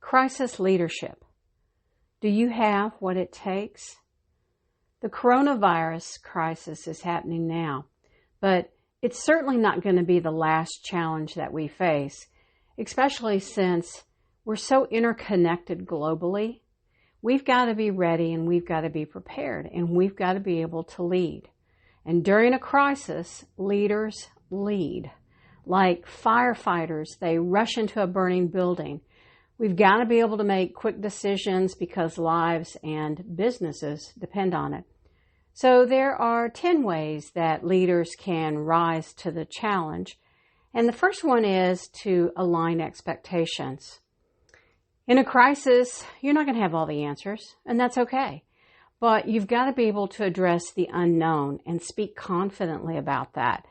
Crisis leadership. Do you have what it takes? The coronavirus crisis is happening now, but it's certainly not going to be the last challenge that we face, especially since we're so interconnected globally. We've got to be ready and we've got to be prepared and we've got to be able to lead. And during a crisis, leaders lead. Like firefighters, they rush into a burning building. We've got to be able to make quick decisions because lives and businesses depend on it. So there are 10 ways that leaders can rise to the challenge. And the first one is to align expectations. In a crisis, you're not going to have all the answers, and that's okay. But you've got to be able to address the unknown and speak confidently about that.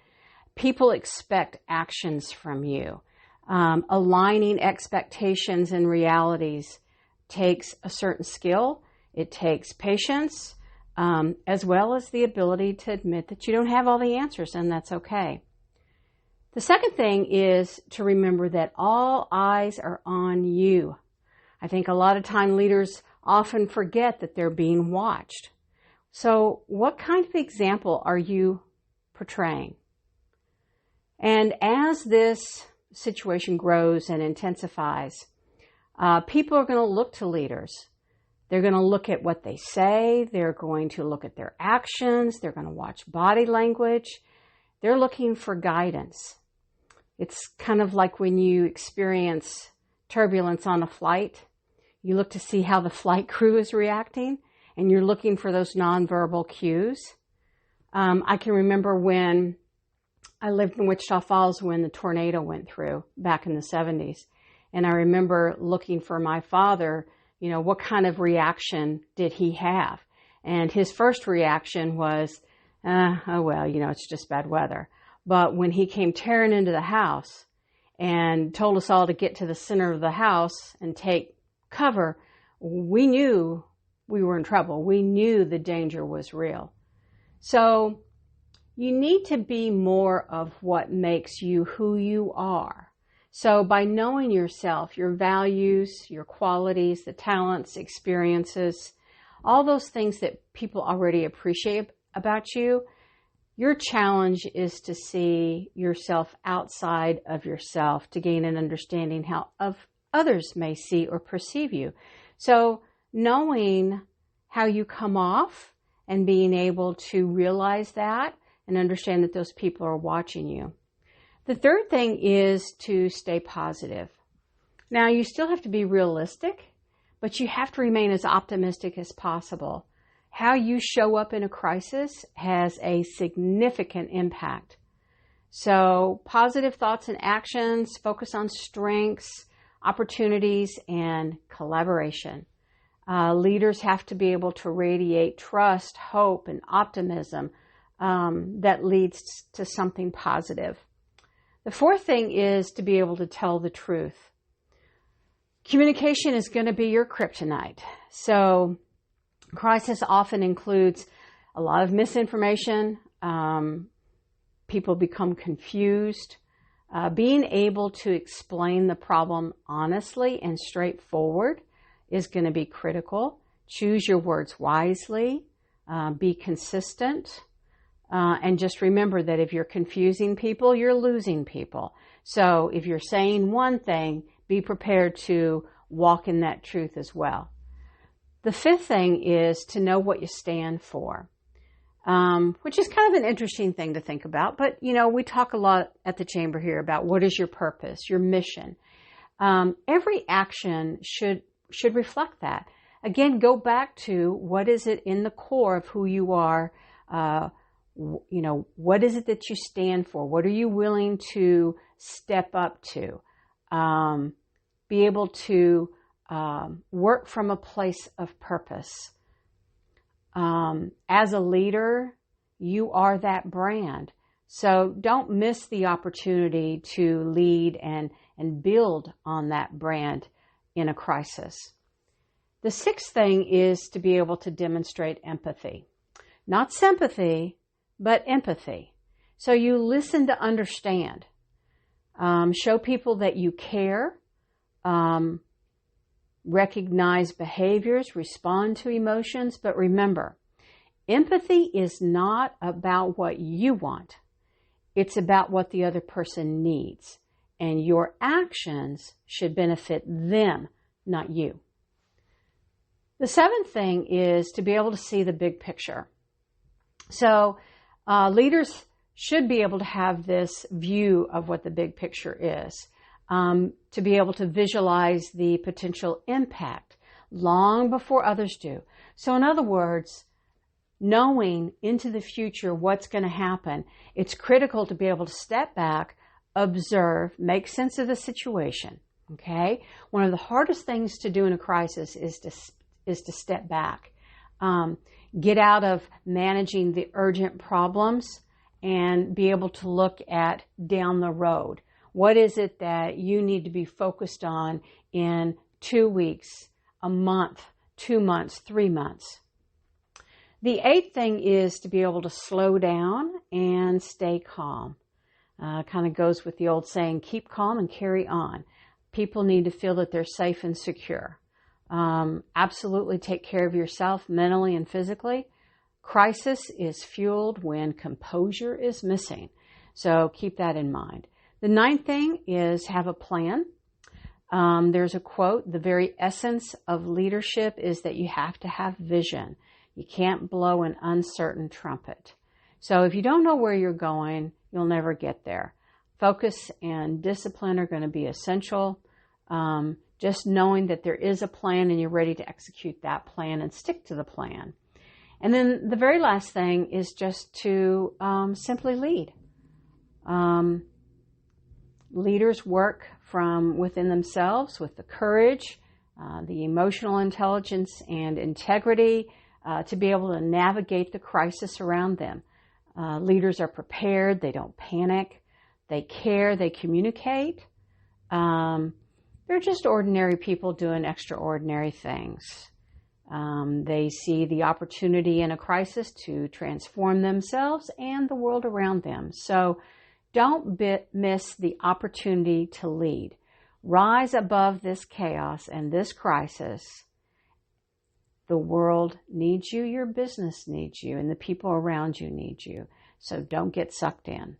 People expect actions from you. Aligning expectations and realities takes a certain skill. It takes patience, as well as the ability to admit that you don't have all the answers, and that's okay. The second thing is to remember that all eyes are on you. I think a lot of time leaders often forget that they're being watched. So what kind of example are you portraying? And as this situation grows and intensifies, people are going to look to leaders. They're going to look at what they say. They're going to look at their actions. They're going to watch body language. They're looking for guidance. It's kind of like when you experience turbulence on a flight. You look to see how the flight crew is reacting, and you're looking for those nonverbal cues. I can remember when I lived in Wichita Falls when the tornado went through back in the 70s. And I remember looking for my father, what kind of reaction did he have? And his first reaction was, oh, well, it's just bad weather. But when he came tearing into the house and told us all to get to the center of the house and take cover, we knew we were in trouble. We knew the danger was real. So you need to be more of what makes you who you are. So by knowing yourself, your values, your qualities, the talents, experiences, all those things that people already appreciate about you, your challenge is to see yourself outside of yourself to gain an understanding how others may see or perceive you. So knowing how you come off and being able to realize that and understand that those people are watching you. The third thing is to stay positive. Now, you still have to be realistic, but you have to remain as optimistic as possible. How you show up in a crisis has a significant impact. So positive thoughts and actions, focus on strengths, opportunities, and collaboration. Leaders have to be able to radiate trust, hope, and optimism that leads to something positive. The fourth thing is to be able to tell the truth. Communication is going to be your kryptonite. So crisis often includes a lot of misinformation. People become confused. Being able to explain the problem honestly and straightforward is going to be critical. Choose your words wisely. Be consistent. And just remember that if you're confusing people, you're losing people. So if you're saying one thing, be prepared to walk in that truth as well. The fifth thing is to know what you stand for, which is kind of an interesting thing to think about. But, we talk a lot at the Chamber here about what is your purpose, your mission. Every action should reflect that. Again, go back to what is it in the core of who you are. What is it that you stand for? What are you willing to step up to? Be able to work from a place of purpose. As a leader, you are that brand. So don't miss the opportunity to lead and build on that brand in a crisis. The sixth thing is to be able to demonstrate empathy. Not sympathy, but empathy. So you listen to understand. Show people that you care. recognize behaviors, respond to emotions, but remember, empathy is not about what you want. It's about what the other person needs, and your actions should benefit them, not you. The seventh thing is to be able to see the big picture. So leaders should be able to have this view of what the big picture is, to be able to visualize the potential impact long before others do. So in other words, knowing into the future what's going to happen, it's critical to be able to step back, observe, make sense of the situation. Okay? One of the hardest things to do in a crisis is to step back. Get out of managing the urgent problems and be able to look at down the road. What is it that you need to be focused on in 2 weeks, a month, 2 months, 3 months? The eighth thing is to be able to slow down and stay calm. Kind of goes with the old saying, keep calm and carry on. People need to feel that they're safe and secure. Absolutely take care of yourself mentally and physically. Crisis is fueled when composure is missing. So keep that in mind. The ninth thing is have a plan. There's a quote, the very essence of leadership is that you have to have vision. You can't blow an uncertain trumpet. So if you don't know where you're going, you'll never get there. Focus and discipline are going to be essential. Just knowing that there is a plan and you're ready to execute that plan and stick to the plan. And then the very last thing is just to simply lead. Leaders work from within themselves with the courage, the emotional intelligence and integrity to be able to navigate the crisis around them. Leaders are prepared, they don't panic, they care, they communicate. They're just ordinary people doing extraordinary things. They see the opportunity in a crisis to transform themselves and the world around them. So don't miss the opportunity to lead. Rise above this chaos and this crisis. The world needs you, your business needs you, and the people around you need you. So don't get sucked in.